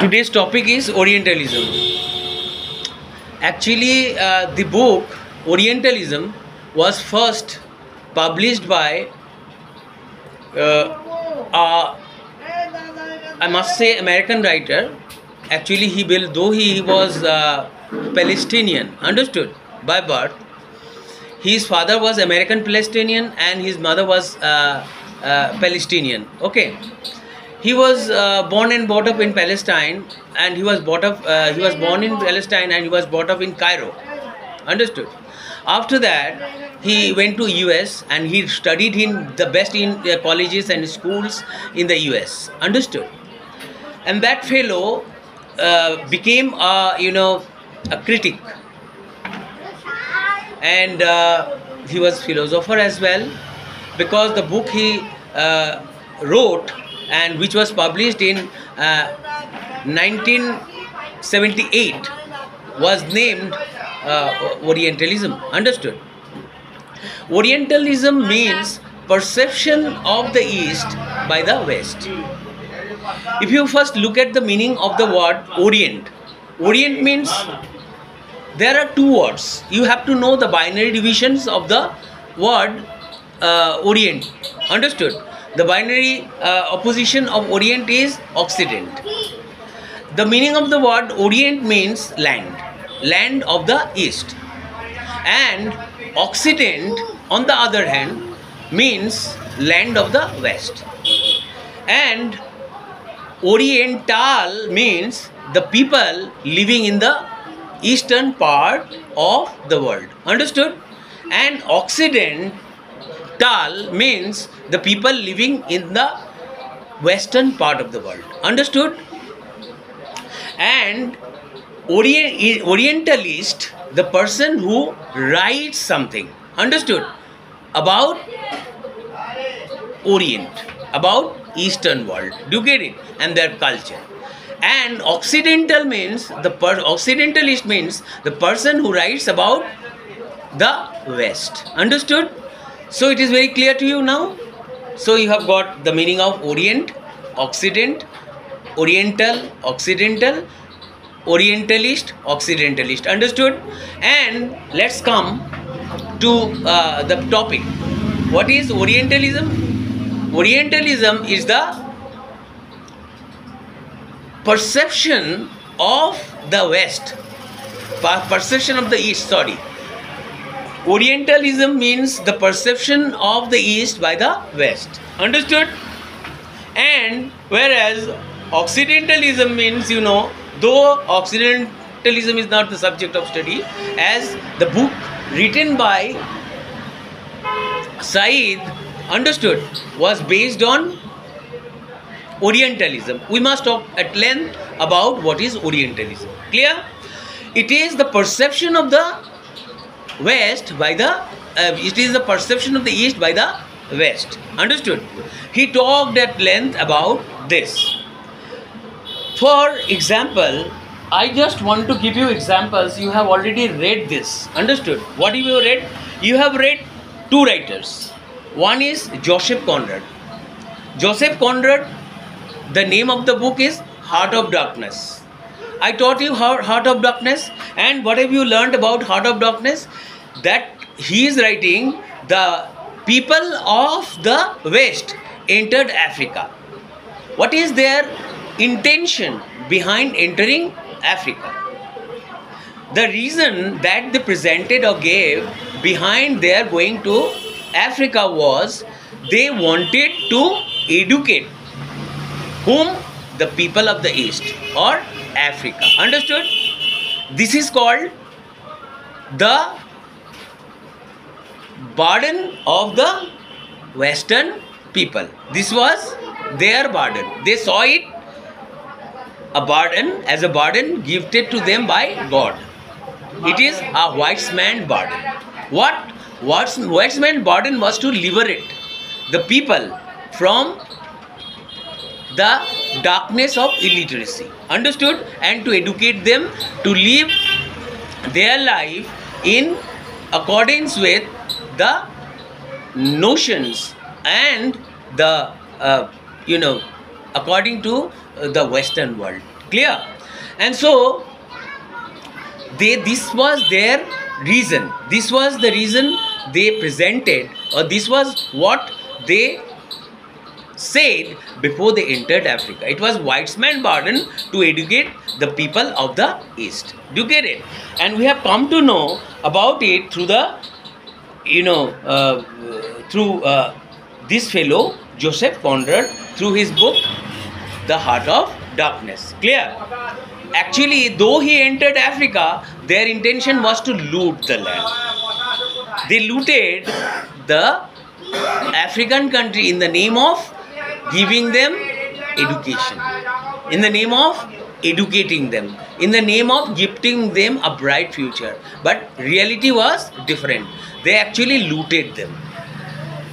Today's topic is Orientalism. Actually, the book Orientalism was first published by, uh, I must say, American writer. Actually, though he was Palestinian, understood, by birth. His father was American Palestinian and his mother was Palestinian. Okay. He was born and brought up in Palestine, and he was born in Palestine and he was brought up in Cairo. Understood? After that, he went to US and he studied in the best in colleges and schools in the US. Understood? And that fellow became a critic, and he was philosopher as well, because the book he wrote and which was published in 1978 was named Orientalism. Understood? Orientalism means perception of the East by the West. If you first look at the meaning of the word Orient, Orient means there are two words. You have to know the binary divisions of the word Orient. Understood? The binary opposition of Orient is Occident. The meaning of the word Orient means land, land of the East. And Occident, on the other hand, means land of the West. And Oriental means the people living in the eastern part of the world. Understood? And Occidental means the people living in the western part of the world. Understood? And Orientalist, the person who writes something, understood, about Orient, about eastern world. Do you get it? And their culture. And Occidental means Occidentalist means the person who writes about the West. Understood? So it is very clear to you now. So you have got the meaning of Orient, Occident, Oriental, Occidental, Orientalist, Occidentalist. Understood? And let's come to the topic. What is Orientalism? Orientalism is the perception of the West, perception of the East, sorry. Orientalism means the perception of the East by the West. Understood? And whereas Occidentalism means, though Occidentalism is not the subject of study, as the book written by Said, understood, was based on Orientalism. We must talk at length about what is Orientalism. Clear? It is the perception of the West by the it is the perception of the East by the West. Understood? He talked at length about this. For example, I just want to give you examples. You have already read this. Understood? What have you read? You have read two writers. One is Joseph Conrad. Joseph Conrad, the name of the book is Heart of Darkness. I taught you Heart of Darkness, and what have you learned about Heart of Darkness? That he is writing the people of the West entered Africa. What is their intention behind entering Africa? The reason that they presented or gave behind their going to Africa was they wanted to educate whom? The people of the East or Africa. Understood? This is called the burden of the Western people. This was their burden. They saw it as a burden gifted to them by God. It is a white man's burden. What white man's burden was to liberate the people from the darkness of illiteracy. Understood? And to educate them to live their life in accordance with the notions and the according to the Western world. Clear? And so this was their reason. This was the reason they presented, or this was what they said before they entered Africa. It was white man's burden to educate the people of the East. Do you get it? And we have come to know about it through the, through this fellow Joseph Conrad, through his book The Heart of Darkness. Clear? Actually, though he entered Africa, their intention was to loot the land. They looted the African country in the name of giving them education, in the name of educating them, in the name of gifting them a bright future. But reality was different. They actually looted them.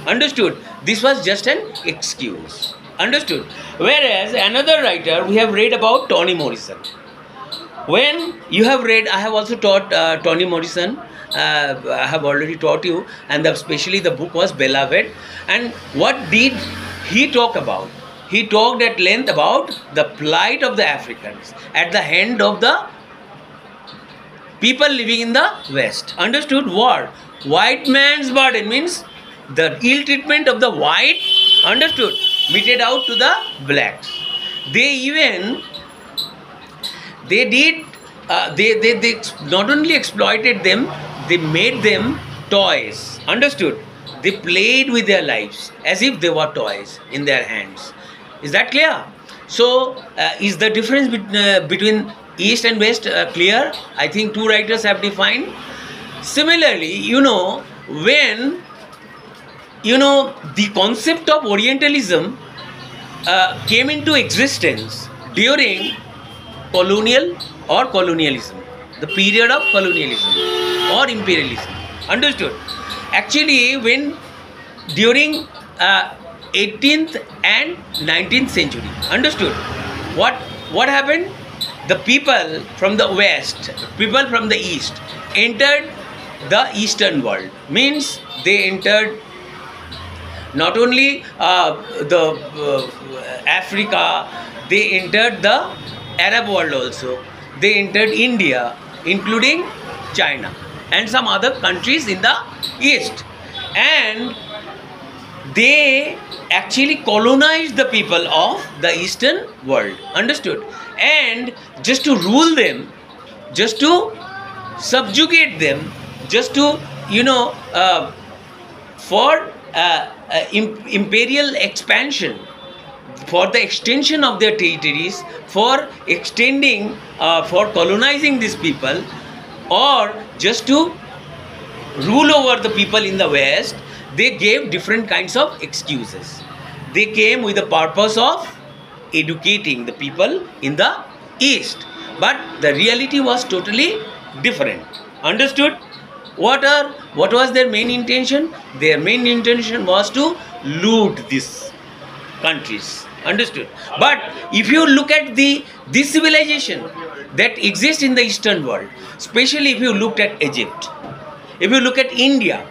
Understood? This was just an excuse. Understood? Whereas another writer, we have read about Toni Morrison. When you have read, I have also taught Toni Morrison. I have already taught you, and especially the book was Beloved. And what did he talk about? He talked at length about the plight of the Africans at the hand of the people living in the West. Understood? What? White man's burden means the ill treatment of the white, understood, meted out to the blacks. They not only exploited them, they made them toys. Understood? They played with their lives as if they were toys in their hands. Is that clear? So, is the difference between East and West clear? I think two writers have defined. Similarly, when the concept of Orientalism came into existence during colonialism, the period of colonialism or imperialism. Understood? Actually, when during 18th and 19th century, understood, what happened? The people from the West, people from the East entered the Eastern world. Means they entered not only Africa, they entered the Arab world also. They entered India, including China and some other countries in the East. And they actually colonized the people of the Eastern world. Understood? And just to rule them, just to subjugate them, just to, for imperial expansion, for the extension of their territories, for extending, for colonizing these people, or just to rule over the people in the West, they gave different kinds of excuses. They came with the purpose of educating the people in the East. But the reality was totally different. Understood? What was their main intention? Their main intention was to loot these countries. Understood? But if you look at this civilization that exists in the Eastern world, especially if you looked at Egypt, if you look at India,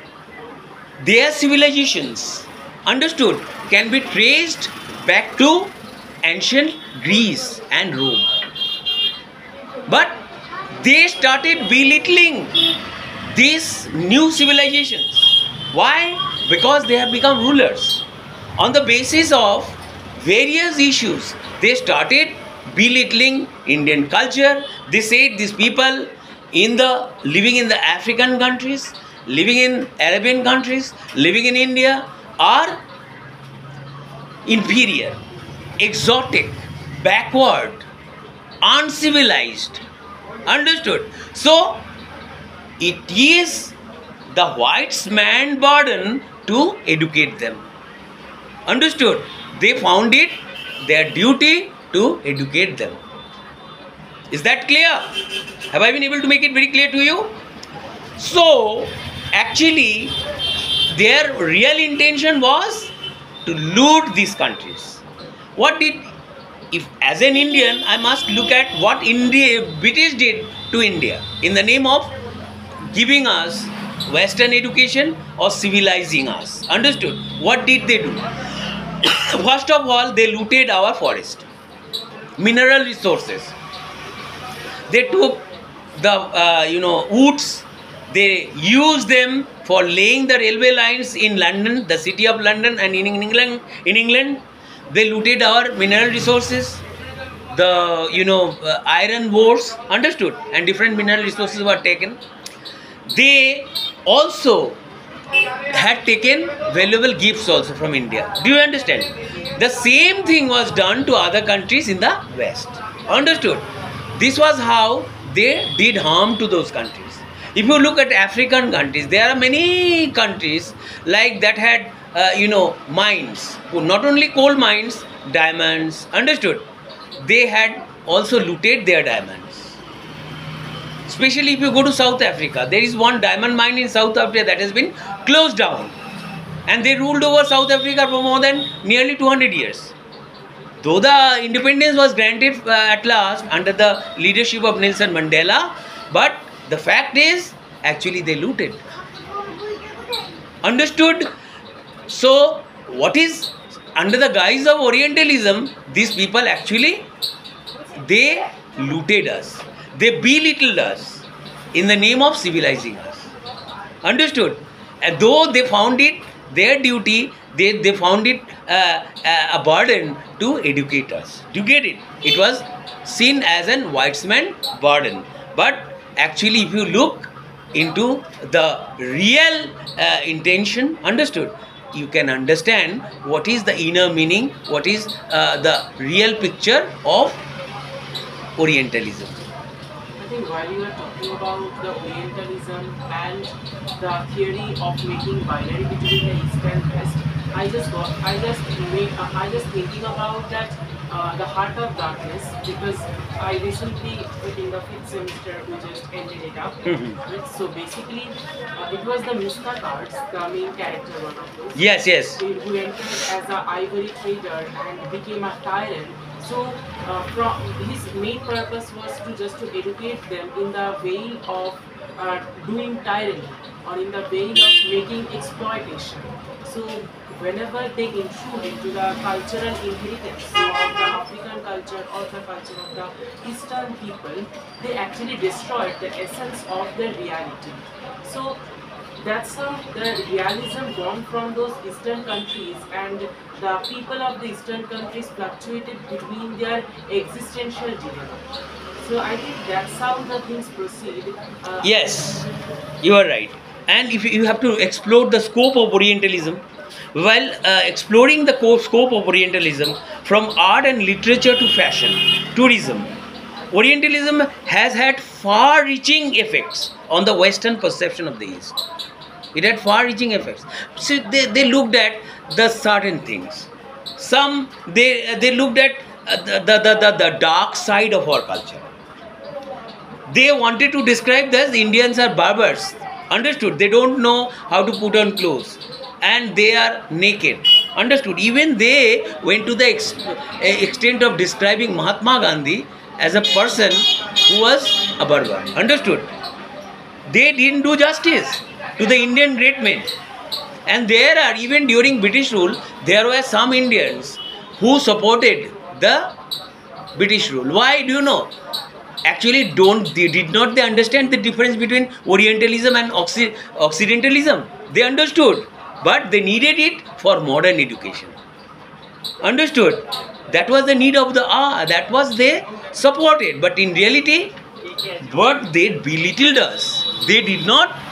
their civilizations, understood, can be traced back to ancient Greece and Rome. But they started belittling these new civilizations. Why? Because they have become rulers. On the basis of various issues, they started belittling Indian culture. They said these people living in the African countries, living in Arabian countries, living in India are inferior, exotic, backward, uncivilized. Understood? So, it is the white man's burden to educate them. Understood? They found it their duty to educate them. Is that clear? Have I been able to make it very clear to you? So, actually, their real intention was to loot these countries. If as an Indian, I must look at what British did to India in the name of giving us Western education or civilizing us. Understood? What did they do? First of all, they looted our forest. mineral resources. They took the woods. They used them for laying the railway lines in London, the city of London, and in England. They looted our mineral resources. The iron ores, understood, and different mineral resources were taken. They also had taken valuable gifts also from India. Do you understand? The same thing was done to other countries in the West. Understood? This was how they did harm to those countries. If you look at African countries, there are many countries like that had mines, not only coal mines, diamonds. Understood? They had also looted their diamonds. Especially if you go to South Africa, there is one diamond mine in South Africa that has been closed down, and they ruled over South Africa for more than nearly 200 years. Though the independence was granted at last under the leadership of Nelson Mandela, but the fact is, actually they looted. Understood? So, what is under the guise of Orientalism, these people actually, they looted us. They belittled us in the name of civilizing us. Understood? And though they found it their duty, they found it a burden to educate us. Do you get it? It was seen as an white man's burden. But actually, if you look into the real intention, understood, you can understand what is the inner meaning, what is the real picture of Orientalism. I think while you were talking about the Orientalism and the theory of making binary between the East and West, I just thinking about that the heart of darkness, because I recently in the 5th semester we just ended it up. So basically, it was the Mista cards, the main character one of those. Yes, yes. Who entered as an ivory trader and became a tyrant. So, from his main purpose was to educate them in the way of doing tyranny, or in the way of making exploitation. So, whenever they intrude into the cultural inheritance of the African culture or the culture of the Eastern people, they actually destroyed the essence of their reality. So, that's how the realism born from those Eastern countries, and the people of the Eastern countries fluctuated between their existential dilemma. So I think that's how the things proceed. Yes, you are right. And if you have to explore the scope of Orientalism, while exploring the scope of Orientalism from art and literature to fashion, tourism, Orientalism has had far-reaching effects on the Western perception of the East. It had far-reaching effects. So they looked at the certain things. Some they looked at the dark side of our culture. They wanted to describe this: Indians are barbars. Understood? They don't know how to put on clothes, and they are naked. Understood? Even they went to the extent of describing Mahatma Gandhi as a person who was a barbar. Understood? They didn't do justice to the Indian great men. And there are, even during British rule, there were some Indians who supported the British rule. Why do you know? Actually, did not they understand the difference between Orientalism and Occidentalism? They understood, but they needed it for modern education. Understood? That was the need of the hour. That was they supported. But in reality, what they belittled us. They did not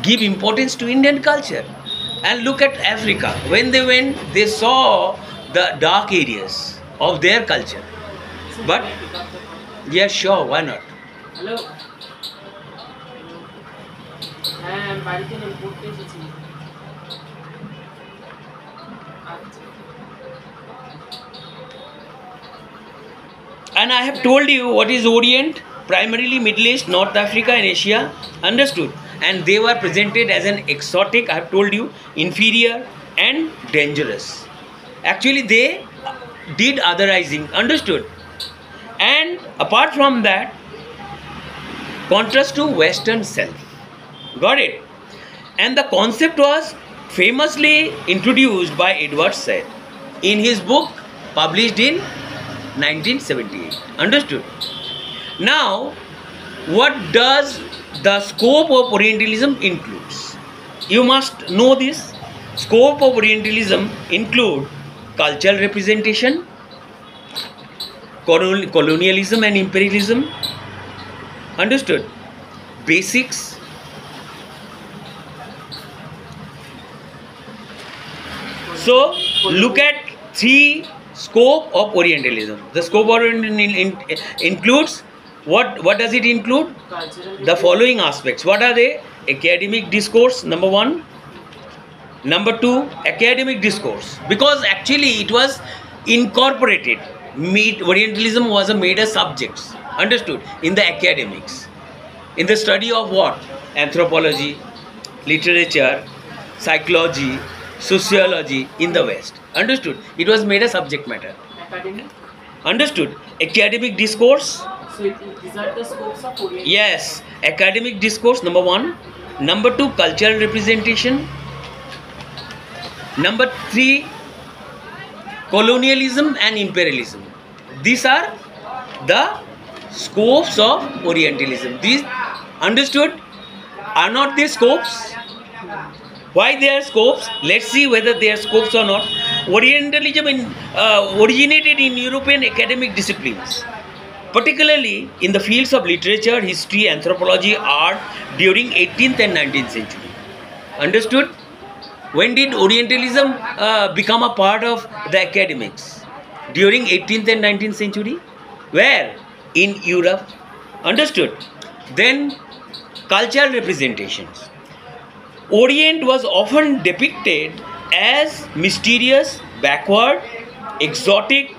give importance to Indian culture. And look at Africa. When they went, they saw the dark areas of their culture. But yes, sure, why not? Hello. I'm বাড়িতে পড়তে এসেছি। And I have told you what is Orient, primarily Middle East, North Africa and Asia. Understood? And they were presented as an exotic, I have told you, inferior and dangerous. Actually, they did otherizing. Understood? And apart from that, contrast to Western self. Got it? And the concept was famously introduced by Edward Said in his book published in 1978. Understood? Now, what does the scope of Orientalism includes? You must know this. Scope of Orientalism include cultural representation, colonialism and imperialism. Understood? Basics. So, look at three scope of Orientalism. The scope of Orientalism includes what? What does it include? The following aspects. What are they? Academic discourse, number one. Number two, academic discourse. Because actually it was incorporated. Orientalism was a major subjects. Understood? In the academics. In the study of what? Anthropology, literature, psychology, sociology in the West. Understood? It was made a subject matter. Academic? Understood? Academic discourse. So these are the scopes of Orientalism. Yes. Academic discourse, number one. Number two, cultural representation. Number three, colonialism and imperialism. These are the scopes of Orientalism. These, understood? Are not they scopes? Why they are scopes? Let's see whether they are scopes or not. Orientalism originated in European academic disciplines, particularly in the fields of literature, history, anthropology, art during 18th and 19th century. Understood? When did Orientalism become a part of the academics? During 18th and 19th century? Where? In Europe. Understood? Then cultural representations. Orient was often depicted as mysterious, backward, exotic,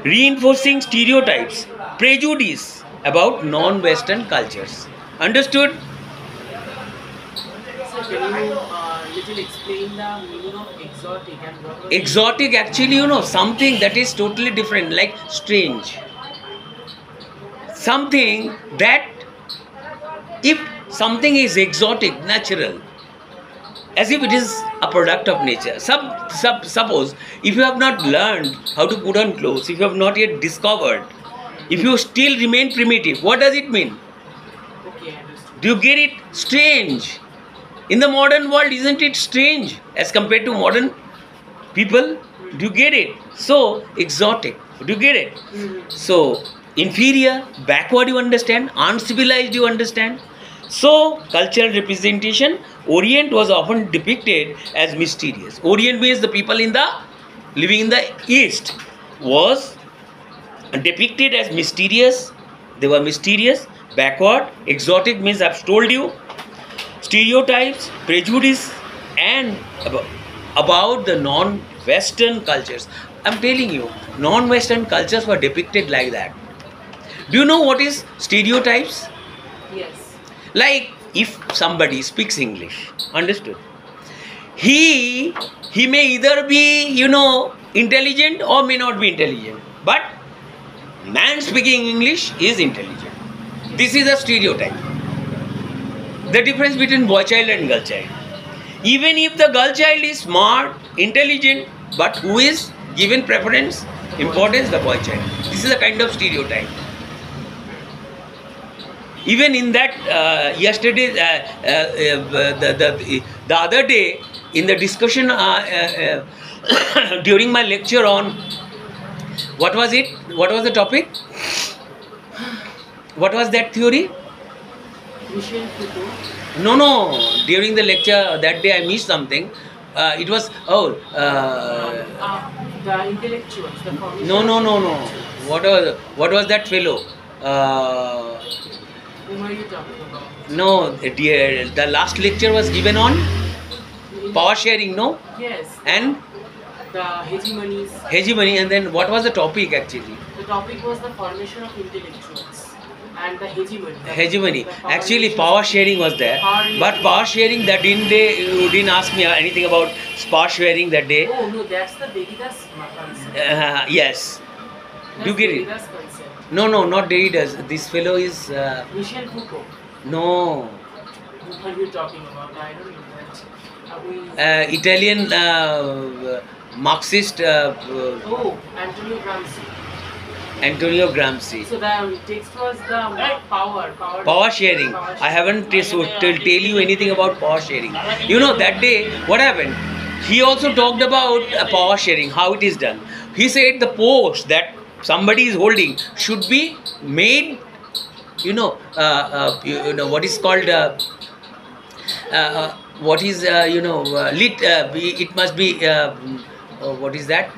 reinforcing stereotypes, prejudice about non-Western cultures. Understood? So can you little explain the meaning of exotic and what was Exotic, actually, something that is totally different, like strange. Something that, if something is exotic, natural, as if it is a product of nature. Suppose, if you have not learned how to put on clothes, if you have not yet discovered, if you still remain primitive, what does it mean? Okay, understood. Do you get it? Strange. In the modern world, isn't it strange as compared to modern people? Do you get it? So, exotic. Do you get it? So, inferior, backward, you understand? Uncivilized, you understand? So, cultural representation, Orient was often depicted as mysterious. Orient means the people living in the East was depicted as mysterious. They were mysterious, backward, exotic means I've told you. Stereotypes, prejudice, and about the non-Western cultures. I'm telling you, non-Western cultures were depicted like that. Do you know what is stereotypes? Yes. Like if somebody speaks English, understood? He may either be, intelligent or may not be intelligent. But man speaking English is intelligent. This is a stereotype. The difference between boy child and girl child. Even if the girl child is smart, intelligent, but who is given preference, importance, the boy child. This is a kind of stereotype. Even in that, yesterday, the other day, in the discussion during my lecture on, what was it? What was the topic? What was that theory? No. During the lecture that day, I missed something. It was the intellectuals. The formation no. What was that fellow? Whom are you talking about? No, the last lecture was given on power sharing, no? Yes. And the hegemonies. Hegemony, and then what was the topic actually? The topic was the formation of intellectuals and the hegemony. Hegemony. Actually, power sharing was there, but power sharing that you didn't ask me anything about power sharing that day. Oh no, that's the Derrida's concept. Yes. That's Do you get it? Derrida's concept. No, not Derrida's. This fellow is. Michel Foucault. No. What are you talking about? I don't know that. Italian Marxist Oh, Antonio Gramsci. Antonio Gramsci. So the text was the power. Power sharing. I haven't tell you anything about power sharing. You know, that day, what happened? He also talked about power sharing, how it is done. He said the post that somebody is holding should be made, what is called, what is, it must be, what is that?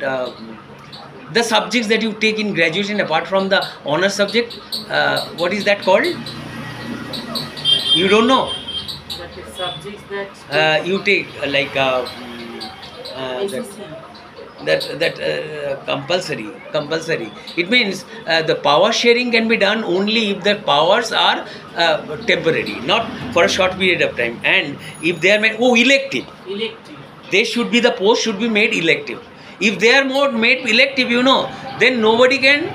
The subjects that you take in graduation apart from the honor subject, what is that called? You don't know? That is subjects that You take ACC. that compulsory. It means the power sharing can be done only if the powers are temporary, not for a short period of time, and if they are made elective. Elective. They should be, the post should be made elective. If they are more made elective, then nobody can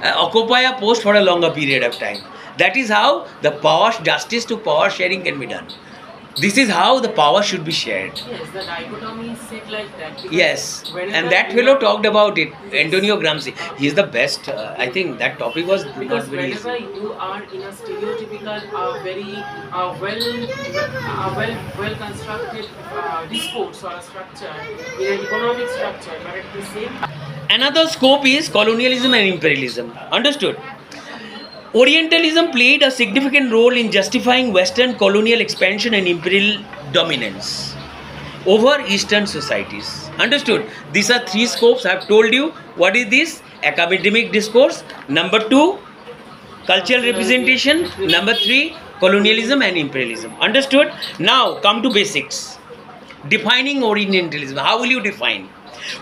occupy a post for a longer period of time. That is how the justice to power sharing can be done. This is how the power should be shared. Yes, the dichotomy is set like that. Yes, whenever and that you fellow are- talked about it, Yes. Antonio Gramsci. He is the best. I think that topic was not Because very whenever easy. you are in a stereotypical, very well constructed discourse or a structure, in an economic structure, but at the same time, Another scope is colonialism and imperialism. Understood? Orientalism played a significant role in justifying Western colonial expansion and imperial dominance over Eastern societies. Understood? These are three scopes. I have told you what is this: academic discourse. Number 2, cultural representation. Number 3, colonialism and imperialism. Understood? Now come to basics. Defining Orientalism. How will you define?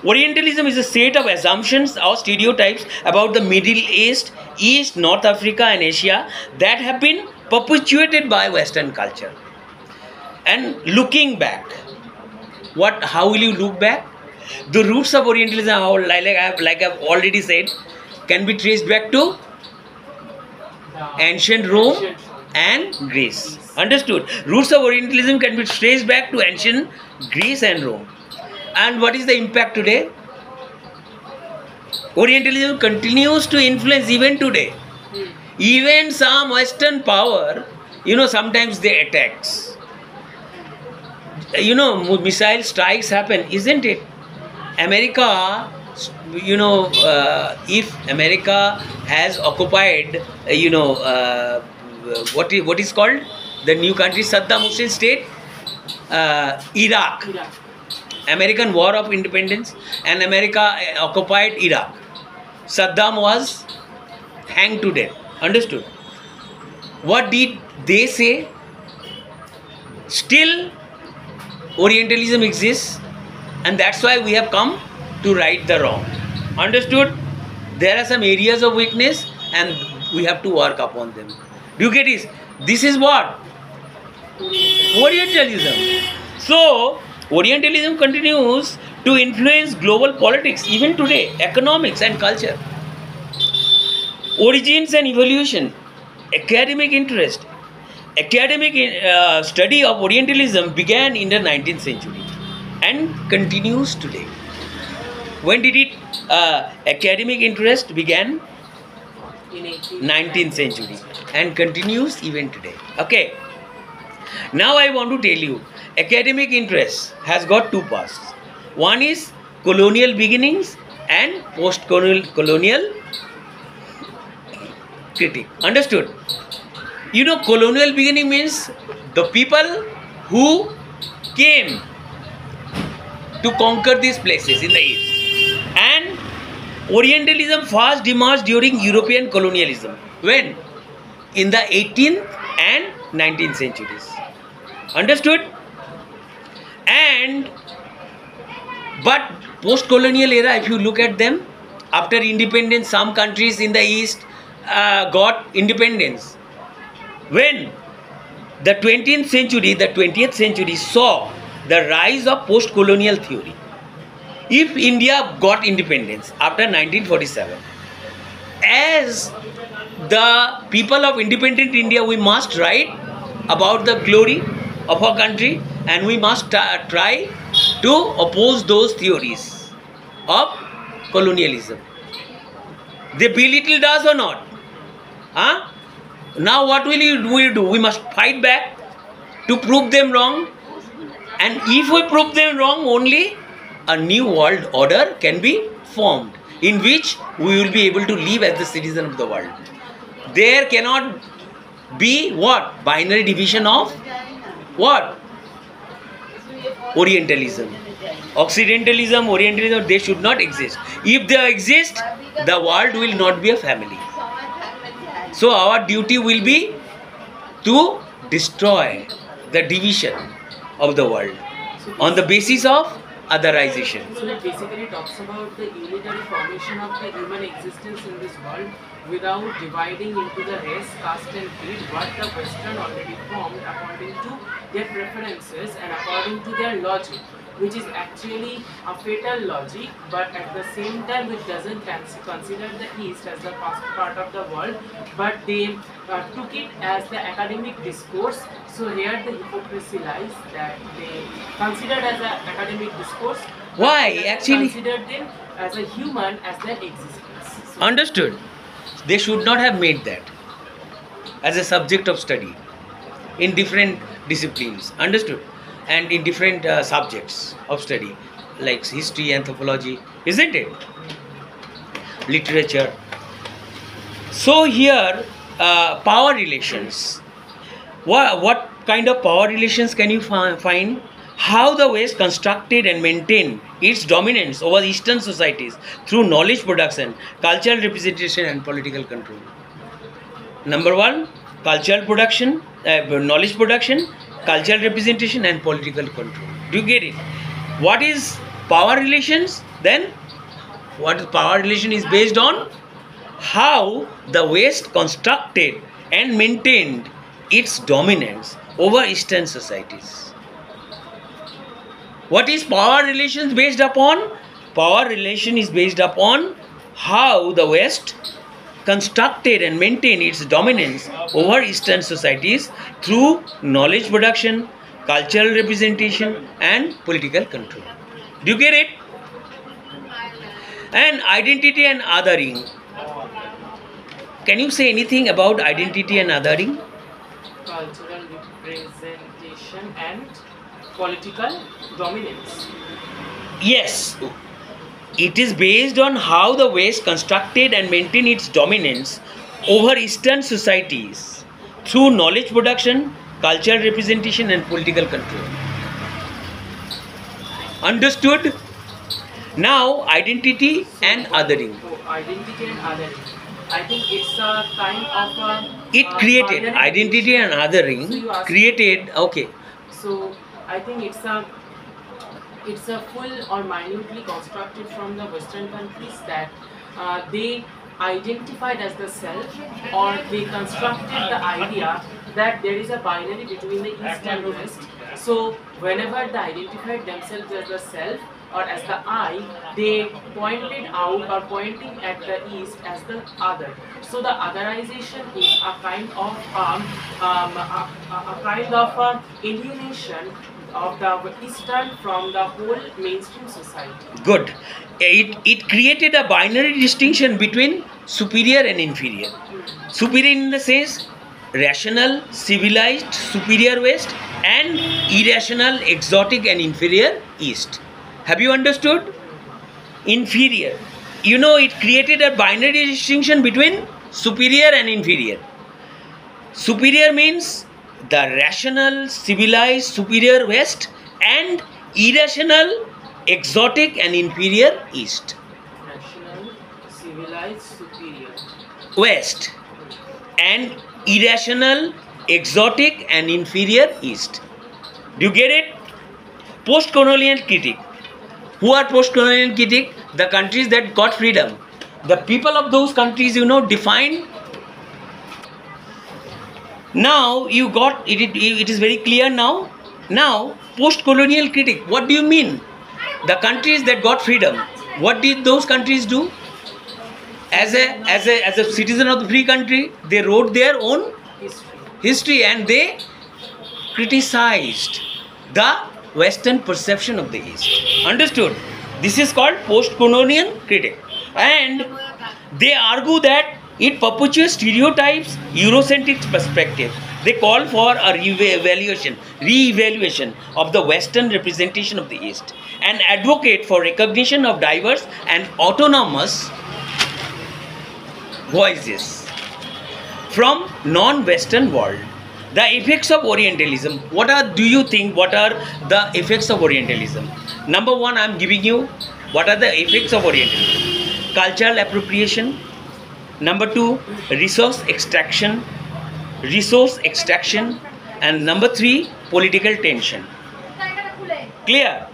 Orientalism is a set of assumptions or stereotypes about the Middle East, North Africa and Asia that have been perpetuated by Western culture. And looking back, how will you look back? The roots of Orientalism, like I've already said, can be traced back to ancient Rome and Greece. Understood? Roots of Orientalism can be traced back to ancient Greece and Rome. And what is the impact today? Orientalism continues to influence even today. Even some Western power, sometimes they attacks. Missile strikes happen, isn't it? America, if America has occupied, what is called the new country, Saddam Hussein state, Iraq. American War of Independence, and America occupied Iraq. Saddam was hanged to death. Understood? What did they say? Still, Orientalism exists, and that's why we have come to right the wrong. Understood? There are some areas of weakness, and we have to work upon them. Do you get it? This is what? Orientalism. So, Orientalism continues to influence global politics even today, economics and culture. Origins and evolution, academic interest. Academic study of Orientalism began in the 19th century and continues today. When did it? Academic interest began in 19th century and continues even today. Okay. Now I want to tell you, academic interest has got two parts. One is colonial beginnings and post-colonial critique. Understood? Colonial beginning means the people who came to conquer these places in the East. And Orientalism first emerged during European colonialism. When? In the 18th and 19th centuries. Understood? But post-colonial era, if you look at them, after independence, some countries in the East got independence. When the 20th century saw the rise of post-colonial theory. If India got independence after 1947, as the people of independent India, we must write about the glory of our country, and we must try to oppose those theories of colonialism. They belittled us or not? Huh? Now what will we do? We must fight back to prove them wrong. And if we prove them wrong, only a new world order can be formed, in which we will be able to live as the citizen of the world. There cannot be what? Binary division of what? Orientalism. Occidentalism, Orientalism, they should not exist. If they exist, the world will not be a family. So our duty will be to destroy the division of the world on the basis of otherization. So it basically talks about the unitary formation of the human existence in this world without dividing into the race, caste and creed what the Western already formed according to their preferences and according to their logic, which is actually a fatal logic, but at the same time it doesn't consider the East as the part of the world, but they took it as the academic discourse. So here the hypocrisy lies, that they considered as an academic discourse. Why? Actually, considered them as a human, as their existence. So understood. They should not have made that as a subject of study in different disciplines. Understood? And in different subjects of study, like history, anthropology, isn't it? Literature. So here, power relations. What kind of power relations can you find? How the West constructed and maintained its dominance over Eastern societies through knowledge production, cultural representation and political control. Number one, cultural production, knowledge production, cultural representation and political control. Do you get it? What is power relations? Then what is power relation is based on how the West constructed and maintained its dominance over Eastern societies. What is power relations based upon? Power relation is based upon how the West constructed and maintained its dominance over Eastern societies through knowledge production, cultural representation and political control. Do you get it? And identity and othering. Can you say anything about identity and othering? cultural representation and political dominance. Yes, it is based on how the West constructed and maintained its dominance over Eastern societies through knowledge production, cultural representation and political control. Understood? Now, identity and othering. So, identity and othering. I think it's a kind of a... It created identity and othering, So created, okay. So I think it's a full or minutely constructed from the Western countries that they identified as the self, or they constructed the idea that there is a binary between the East and West. So whenever they identified themselves as the self or as the I, they pointed out or pointing at the East as the other. So the otherization is a kind of alienation of the Eastern from the whole mainstream society. Good. It created a binary distinction between superior and inferior. Superior in the sense rational, civilized, superior West, and irrational, exotic and inferior East. Have you understood? Inferior. You know, it created a binary distinction between superior and inferior. Superior means the rational, civilized, superior West, and irrational, exotic and inferior East. Rational, civilized, superior West, and irrational, exotic and inferior East. Do you get it? Post-colonial critic. Who are post-colonial critic? The countries that got freedom. The people of those countries, define. Now you got it. It is very clear now. Now, post-colonial critic. What do you mean? The countries that got freedom. What did those countries do? As a citizen of the free country, they wrote their own history and they criticized the Western perception of the East. Understood? This is called post-colonial critique. And they argue that it perpetuates stereotypes, Eurocentric perspective. They call for a re-evaluation of the Western representation of the East and advocate for recognition of diverse and autonomous voices from non-Western world. The effects of Orientalism. Do you think, what are the effects of Orientalism? Number one, I am giving you what are the effects of Orientalism. Cultural appropriation. Number two, resource extraction. And number three, political tension. Clear?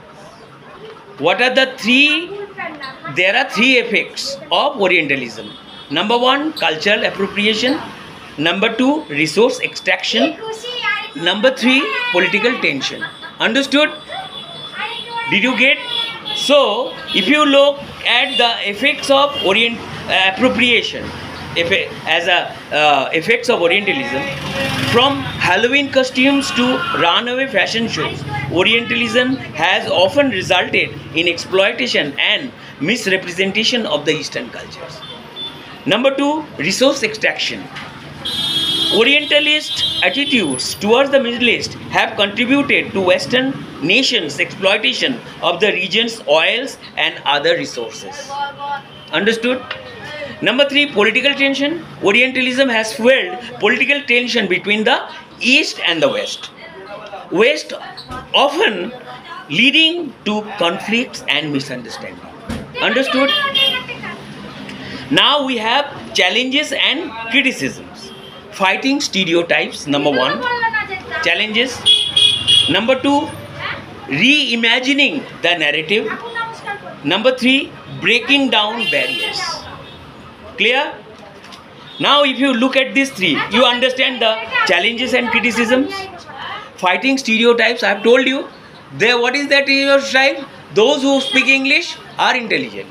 What are the three? There are three effects of Orientalism. Number one, cultural appropriation. Number two, resource extraction. Number three, political tension. Understood? Did you get? So, if you look at the effects of appropriation, effects of Orientalism, from Halloween costumes to runaway fashion shows, Orientalism has often resulted in exploitation and misrepresentation of the Eastern cultures. Number two, resource extraction. Orientalist attitudes towards the Middle East have contributed to Western nations' exploitation of the region's oils and other resources. Understood? Number three, political tension. Orientalism has fueled political tension between the East and the West. West often leading to conflicts and misunderstanding. Understood? Now we have challenges and criticisms. Fighting stereotypes, number one. Challenges. Number two, reimagining the narrative. Number three, breaking down barriers. Clear? Now if you look at these three, you understand the challenges and criticisms. Fighting stereotypes, I have told you. What is that stereotype? Those who speak English are intelligent.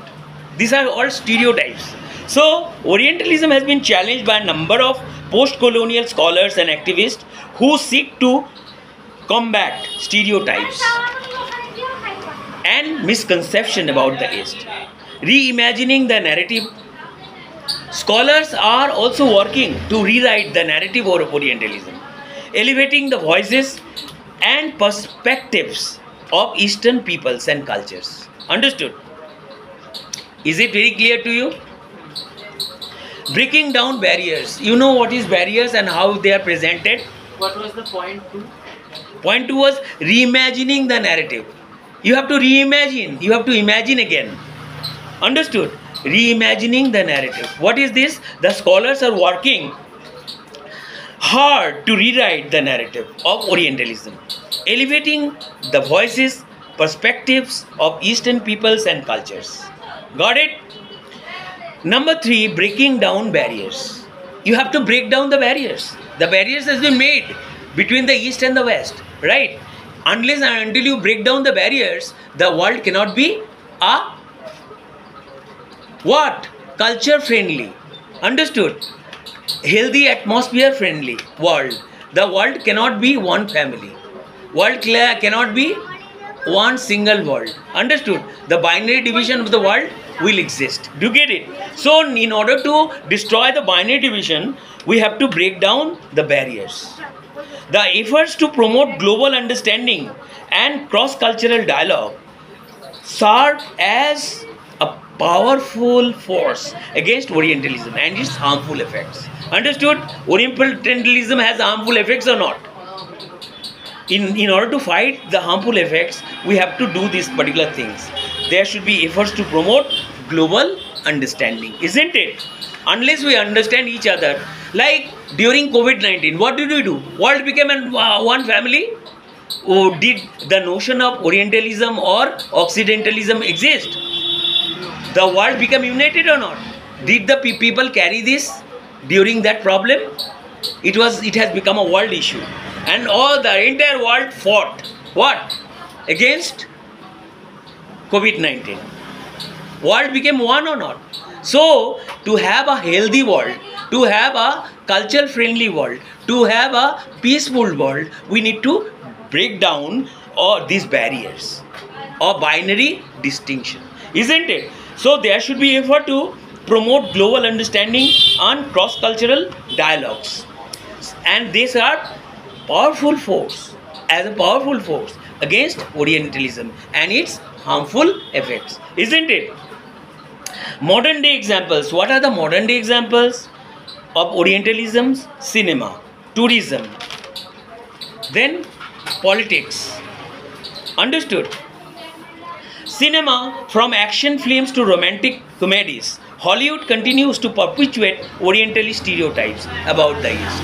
These are all stereotypes. So, Orientalism has been challenged by a number of post-colonial scholars and activists who seek to combat stereotypes and misconception about the East. Reimagining the narrative. Scholars are also working to rewrite the narrative of Orientalism, elevating the voices and perspectives of Eastern peoples and cultures. Understood? Is it very clear to you? Breaking down barriers. You know what is barriers and how they are presented? What was the point two? Point two was reimagining the narrative. You have to reimagine. You have to imagine again. Understood? Reimagining the narrative. What is this? The scholars are working hard to rewrite the narrative of Orientalism, elevating the voices, perspectives of Eastern peoples and cultures. Got it? Number three, breaking down barriers. You have to break down the barriers. The barriers has been made between the East and the West, right? Unless and until you break down the barriers, the world cannot be a what? Culture friendly. Understood? Healthy atmosphere friendly world. The world cannot be one family. World cannot be one single world. Understood? The binary division of the world will exist. Do you get it? So, in order to destroy the binary division, we have to break down the barriers. The efforts to promote global understanding and cross-cultural dialogue serve as a powerful force against Orientalism and its harmful effects. Understood? Orientalism has harmful effects or not? In order to fight the harmful effects, we have to do these particular things. There should be efforts to promote global understanding, isn't it? Unless we understand each other, like during COVID-19, what did we do? World became one family. Oh, did the notion of Orientalism or Occidentalism exist? The world became united or not? Did the people carry this during that problem? It has become a world issue, and all the entire world fought what? Against COVID-19. World became one or not? So, to have a healthy world, to have a culture friendly world, to have a peaceful world, we need to break down or these barriers or binary distinction, isn't it? So there should be effort to promote global understanding and cross-cultural dialogues, and these are powerful force as a powerful force against Orientalism and its harmful effects, isn't it? Modern day examples. What are the modern day examples of Orientalism? Cinema, tourism, then politics. Understood? Cinema, from action films to romantic comedies, Hollywood continues to perpetuate Orientalist stereotypes about the East.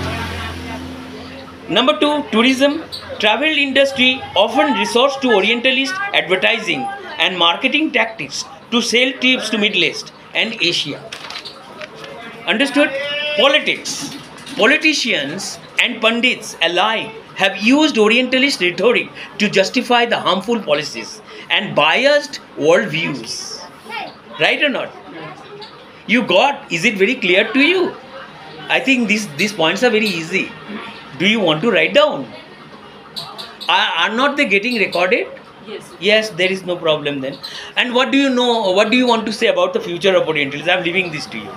Number two, tourism. Travel industry often resorts to Orientalist advertising and marketing tactics to sell trips to Middle East and Asia. Understood? Politics. Politicians and pundits alike have used Orientalist rhetoric to justify the harmful policies and biased worldviews. Right or not? You got? Is it very clear to you? I think these points are very easy. Do you want to write down? Are not they getting recorded? Yes. Yes, there is no problem then. And what do you know? What do you want to say about the future of Orientalism? I am leaving this to you.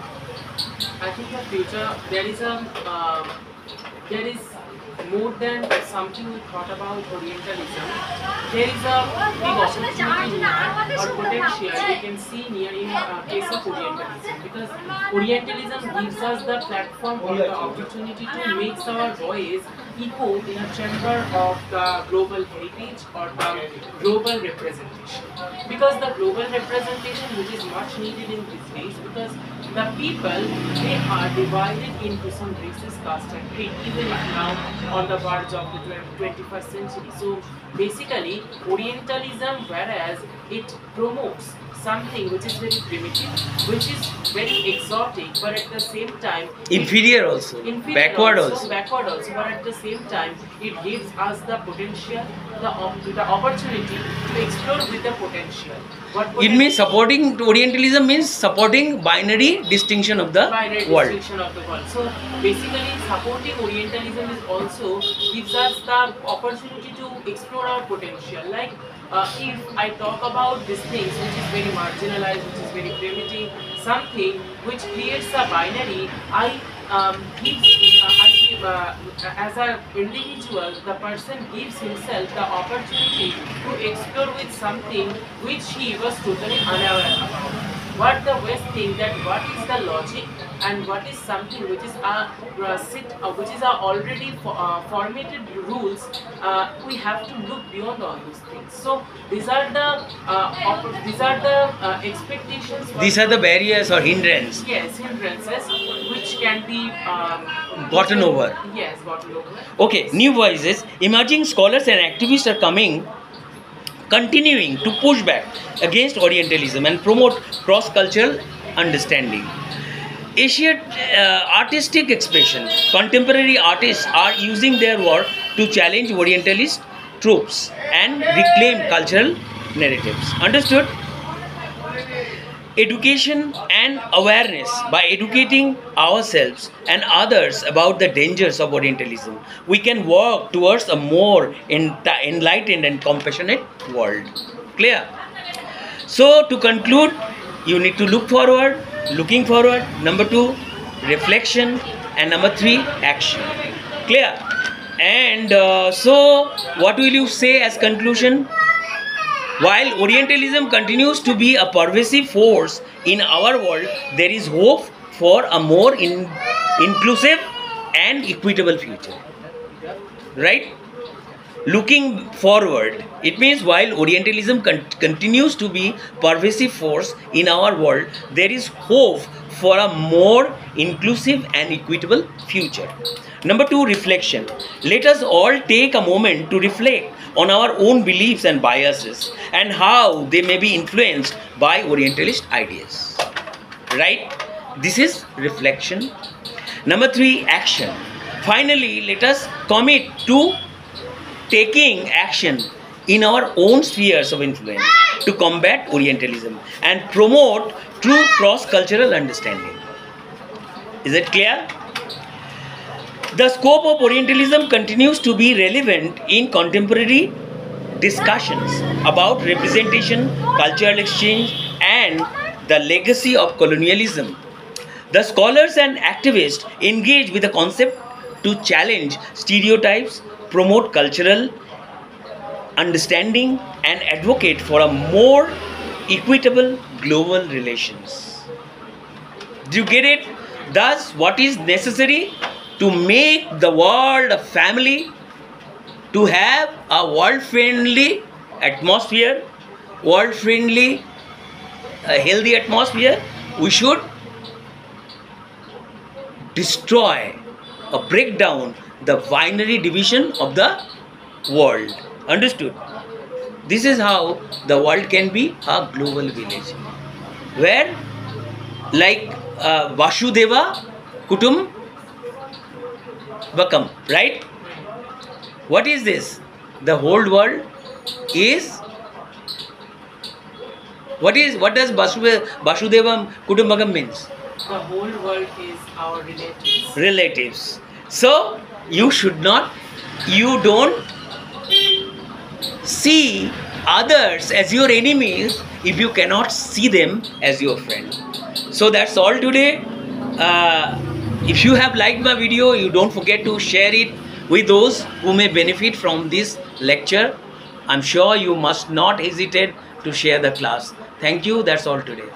I think the future, there is more than something we thought about Orientalism. There is a big opportunity or potential we can see near in case of Orientalism, because Orientalism gives us the platform or the opportunity to make our voice echo in a chamber of the global heritage or the global representation. Because the global representation, which is much needed in these days, because the people, they are divided into some races, caste and creed, even if now on the verge of the 21st century. So basically, Orientalism, whereas it promotes something which is very primitive, which is very exotic, but at the same time inferior also, backward also, but at the same time it gives us the potential, the opportunity to explore with the potential. It means supporting Orientalism means supporting binary distinction of the world. So basically, supporting Orientalism is also gives us the opportunity to explore our potential. Like if I talk about these things which is very marginalized, which is very primitive, something which creates a binary, as an individual, the person gives himself the opportunity to explore with something which he was totally unaware of. What the West think that what is the logic and what is something which is which is already formatted rules. We have to look beyond all those things. So these are the expectations. These are the barriers or hindrances. Yes, hindrances which can be gotten over. Yes, gotten over. Okay, new voices, emerging scholars and activists are continuing to push back against Orientalism and promote cross-cultural understanding. Asian artistic expression, contemporary artists are using their work to challenge Orientalist tropes and reclaim cultural narratives. Understood? Education and awareness. By educating ourselves and others about the dangers of Orientalism, we can work towards a more enlightened and compassionate world. Clear? So to conclude, you need to look forward, looking forward. Number 2, reflection, and number 3, action. Clear? And so what will you say as conclusion? While Orientalism continues to be a pervasive force in our world, there is hope for a more inclusive and equitable future. Right? Looking forward, it means while Orientalism continues to be pervasive force in our world, there is hope for a more inclusive and equitable future. Number 2, reflection. Let us all take a moment to reflect on our own beliefs and biases and how they may be influenced by Orientalist ideas. Right? This is reflection. Number 3, action. Finally, let us commit to taking action in our own spheres of influence to combat Orientalism and promote true cross-cultural understanding. Is it clear? The scope of Orientalism continues to be relevant in contemporary discussions about representation, cultural exchange, and the legacy of colonialism. The scholars and activists engage with the concept to challenge stereotypes, promote cultural understanding, and advocate for a more equitable global relations. Do you get it? Thus, what is necessary to make the world a family, to have a world-friendly atmosphere, world-friendly, healthy atmosphere, we should destroy or break down the binary division of the world. Understood? This is how the world can be a global village, where like Vasudeva Kutum Vakam, right? What is this? The whole world is, what does Vasudeva Kutumbakam means? The whole world is our relatives. Relatives. So you should not, you don't see others as your enemies if you cannot see them as your friend. So that's all today. If you have liked my video, you don't forget to share it with those who may benefit from this lecture. I'm sure you must not hesitate to share the class. Thank you. That's all today.